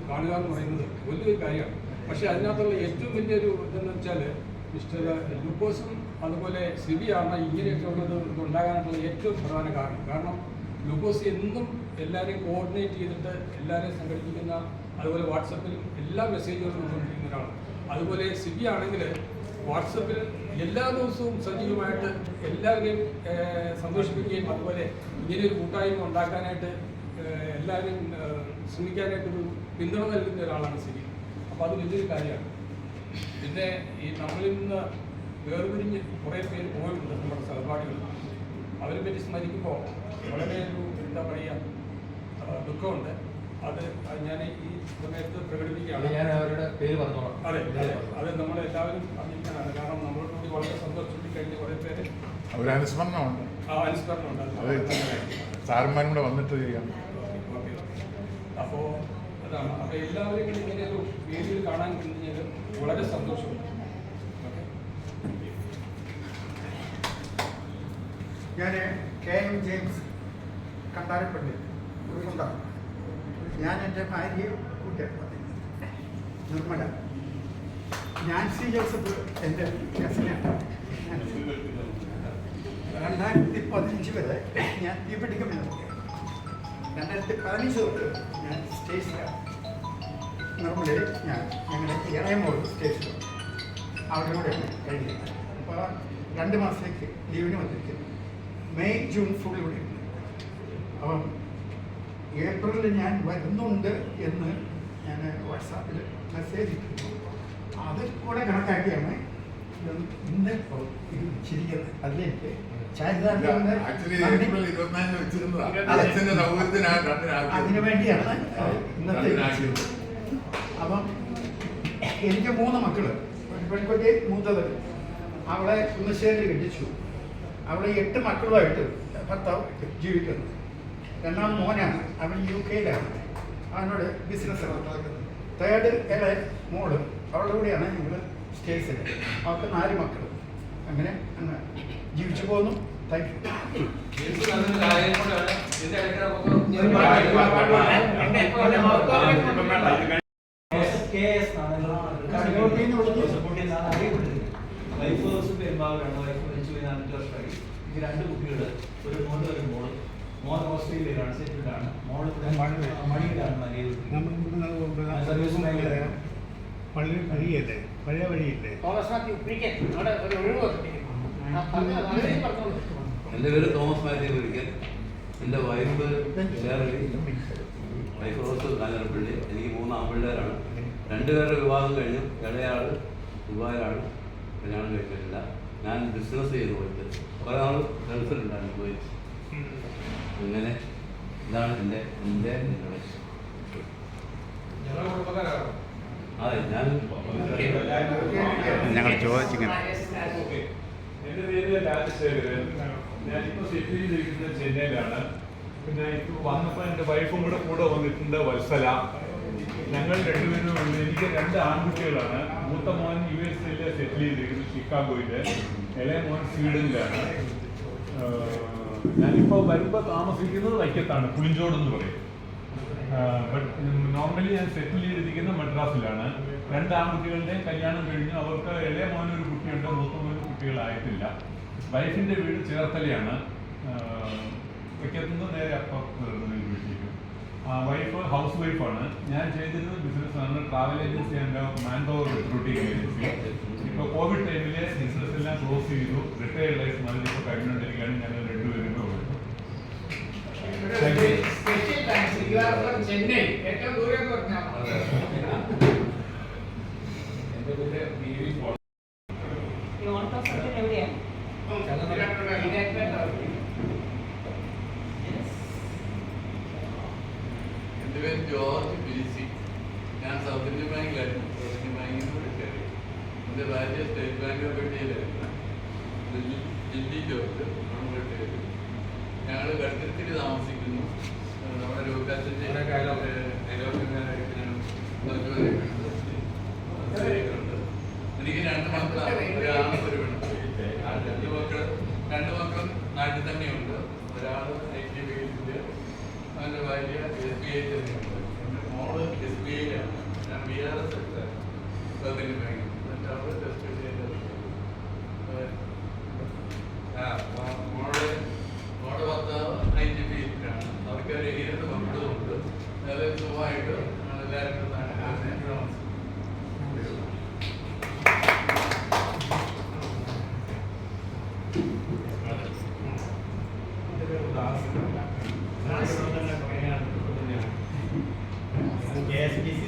കാണുക എന്ന് പറയുന്നത് വലിയൊരു കാര്യമാണ്. പക്ഷേ അതിനകത്തുള്ള ഏറ്റവും വലിയൊരു ഇതെന്ന് വെച്ചാൽ മിസ്റ്റർ ലൂക്കോസും അതുപോലെ സിബിയാണ് ഇങ്ങനെയൊക്കെ ഉള്ളത് ഇതുണ്ടാകാനായിട്ടുള്ള ഏറ്റവും പ്രധാന കാരണം ലൂക്കോസ് എന്നും എല്ലാവരെയും കോർഡിനേറ്റ് ചെയ്തിട്ട് എല്ലാവരെയും സംഘടിപ്പിക്കുന്ന, അതുപോലെ വാട്സപ്പിൽ എല്ലാ മെസ്സേജുകളും കൊണ്ടുകൊണ്ടിരിക്കുന്ന ഒരാളാണ്. അതുപോലെ സിബി ആണെങ്കിൽ വാട്സപ്പിൽ എല്ലാ ദിവസവും സജീവമായിട്ട് എല്ലാവരെയും സന്തോഷിപ്പിക്കുകയും അതുപോലെ ഇങ്ങനെയൊരു കൂട്ടായ്മ ഉണ്ടാക്കാനായിട്ട് എല്ലാവരും ശ്രമിക്കാനായിട്ടൊരു പിന്തുണ നൽകുന്ന ഒരാളാണ് സിബി. അപ്പോൾ അത് വലിയൊരു കാര്യമാണ്. പിന്നെ ഈ നമ്മളിൽ നിന്ന് വേർപിരിഞ്ഞ് കുറേ പേര് പോയിട്ടുണ്ട്, നമ്മുടെ സഹപാഠികൾ. അവരെ പറ്റി സ്മരിക്കുമ്പോൾ വളരെ ഒരു എന്താ പറയുക ദുഃഖമുണ്ട്. അത് ഞാൻ ഈ സമയത്ത് പ്രകടിപ്പിക്കുകയാണ്. ഞാൻ അവരുടെ പേര് പറഞ്ഞോളാം. അതെ അതെ, അത് നമ്മളെല്ലാവരും അറിയിക്കാനാണ്. കാരണം നമ്മളോട് കൂടി വളരെ സന്തോഷിച്ചു കഴിഞ്ഞ് കുറേ പേര് അനുസ്മരണമുണ്ട്. സാറന്മാരും കൂടെ വന്നിട്ട് ചെയ്യാം. അപ്പോൾ അതാണ്. അപ്പോൾ എല്ലാവരും കൂടി ഇങ്ങനെ ഒരു വേദിയിൽ കാണാൻ കഴിഞ്ഞാൽ വളരെ സന്തോഷമുണ്ട്. ഞാൻ KM ജെയിംസ് കണ്ടാരപ്പള്ളി കുറുകുണ്ടാണ്. ഞാൻ എൻ്റെ ഭാര്യയെ കൂട്ടി നിർമ്മല. നാൻസി ജോസഫ് എൻ്റെ കസിനാണ്. 2015 വരെ ഞാൻ ദീപടിക്കുമെന്ന് 2015 തൊട്ട് ഞാൻ സ്റ്റേജിലാണ്. നിർമ്മലയിൽ ഞങ്ങളുടെ ഇളയമോൾ സ്റ്റേജിലാണ്. അവരുടെ കൂടെയാണ് കഴിയുന്നത്. അപ്പോൾ 2 മാസത്തേക്ക് ലീവിന് വന്നിരിക്കുന്നു. മെയ് ജൂൺ ഫുൾ ഇവിടെ ഉണ്ട്. അപ്പം ഏപ്രിലിൽ ഞാൻ വരുന്നുണ്ട് എന്ന് ഞാൻ വാട്സാപ്പിൽ മെസ്സേജ് ഇട്ടിരുന്നു. അത് കൂടെ കണക്കാക്കിയാണ് ഇന്ന് ചിരിക്കുന്നത്. അതിലേക്ക് അതിനു വേണ്ടിയാണ് ഇന്നത്തെ. അപ്പം എനിക്ക് 3 മക്കള്. ഒരു പെൺകുട്ടി മൂത്തത്, അവളെ കുന്നശ്ശേരിയിൽ കെട്ടിച്ചു. അവളെ 8 മക്കളുമായിട്ട് ഭർത്താവ് ജീവിക്കുന്നു. 2ാം മോനാണ്, അവൻ UK അവനോട് ബിസിനസ്. 3rd ഇളയ മോള്, അവളുടെ കൂടെയാണ് ഞങ്ങൾ സ്റ്റേജിൽ. അവർക്ക് 4 മക്കൾ. അങ്ങനെ അങ്ങ് ജീവിച്ചു പോകുന്നു. Thank you. വൈഫ് പെരുമ്പാവൂരാണ്. വൈഫ് മരിച്ചു പോയി 4 വർഷമായി. എനിക്ക് 2 കുട്ടികൾ, ഒരു മോന് ഒരു മോള്. മോൻ ഓസ്ട്രേലിയയിലാണ്, സെറ്റിൽഡാണ്. മോള് മണിയിലാണ് മലയിൽ. സർവീസ് മേഖലയാണ്. പഴയ വഴിയല്ലേ, പഴയ വഴിയില്ലേ? എൻ്റെ പേര് തോമസ് മാത്യു കുരിക്കൻ. എൻ്റെ വൈഫ് വൈഫ് റോസ് കാഞ്ഞിരപ്പള്ളി. എനിക്ക് 3 ആൺപിള്ളേരാണ്. 2 പേരുടെ വിവാഹം കഴിഞ്ഞു. ഇളയാൾ ദുബായിലാണ്, കല്യാണം കഴിച്ചിട്ടില്ല. ഞാൻ ബിസിനസ് ചെയ്ത് പോയിട്ട് കുറേ നാൾ ഗൾഫിലുണ്ടായിരുന്നു പോയി. അങ്ങനെ ഇതാണ് എൻ്റെ ഇൻട്രൊഡക്ഷൻ. അതെ, ഞങ്ങൾ ചോദിച്ചിങ്ങനെ. എൻ്റെ പേര് രാജശേഖരൻ. ഞാനിപ്പോൾ സെറ്റിൽ ചെയ്തിരിക്കുന്നത് ചെന്നൈയിലാണ്. പിന്നെ ഇപ്പോൾ വന്നപ്പോൾ എൻ്റെ വൈഫും കൂടെ വന്നിട്ടുണ്ട്, വത്സല. ഞങ്ങൾ 2 പേരും ഉണ്ട്. എനിക്ക് 2 ആൺകുട്ടികളാണ്. മൂത്ത മോൻ USA സെറ്റിൽ ചെയ്തിരിക്കുന്നത്, ഷിക്കാഗോയിൽ. ഇളയ മോൻ സ്വീഡനിലാണ്. ഞാനിപ്പോൾ വരുമ്പോൾ താമസിക്കുന്നത് വൈക്കത്താണ്, പുളിഞ്ചോടെന്ന് പറയും. ബട്ട് നോർമലി ഞാൻ സെറ്റിൽ ചെയ്തിരിക്കുന്നത് മദ്രാസിലാണ്. 2 ആൺകുട്ടികളുടെയും കല്യാണം കഴിഞ്ഞു. അവർക്ക് ഇളയ മോനൊരു കുട്ടിയുണ്ട്, മൂത്ത മോന് കുട്ടികളായിട്ടില്ല. വൈഫിൻ്റെ വീട് ചേർത്തലയാണ്. വൈക്കത്തുനിന്ന് നേരെ അപ്പുറത്ത് വീട്ടിലേക്ക്. വൈഫ് ഹൗസ് വൈഫാണ്. ഞാൻ ചെയ്തിരുന്നത് ബിസിനസ്സാണ്, travel agency and manpower recruiting agency. ഇപ്പോൾ കോവിഡ് ടൈമിൽ ബിസിനസ് എല്ലാം ക്ലോസ് ചെയ്തു. റിട്ടയർഡ് ലൈഫ് ഇപ്പോൾ കഴിഞ്ഞുകൊണ്ടിരിക്കുകയാണ്. ഞങ്ങൾ 2 പേരും കൂടെ. എൻ്റെ പേര് ജോർജ് ബിസി. ഞാൻ സൗത്ത് ഇന്ത്യൻ ബാങ്കിലായിരുന്നു. സൗത്ത് ഇന്ത്യൻ ബാങ്കിൽ നിന്ന് റിട്ടയർ. എൻ്റെ ഭാര്യ സ്റ്റേറ്റ് ബാങ്ക് ഓഫ് ഇന്ത്യയിലായിരുന്നു. Jilly George retire. ഞങ്ങൾ കടുത്തിരി താമസിക്കുന്നു. നമ്മുടെ രോഗാസിൻ്റെ എനിക്ക് 2 മക്കളാണ്, ഒരാണ് ഒരു പെണ്ണ്. 2 മക്കളും നാട്ടിൽ തന്നെയുണ്ട്. ഒരാൾ IT ഫീൽഡിൽ, അവൻ്റെ ഭാര്യ SBI തന്നെയുണ്ട്. എൻ്റെ മോള് SBI സൗത്ത് ഇന്ത്യൻ ബാങ്കിൽ എന്നിട്ട് അവിടെ ടെസ്റ്റ് ചെയ്തത് മോളുടെ ഭർത്താവ് IGP-യിലാണ്. അവർക്ക് ഒരു 2 മക്കളുമുണ്ട്. അതായത് സുഖമായിട്ട് എല്ലാവരും KSPC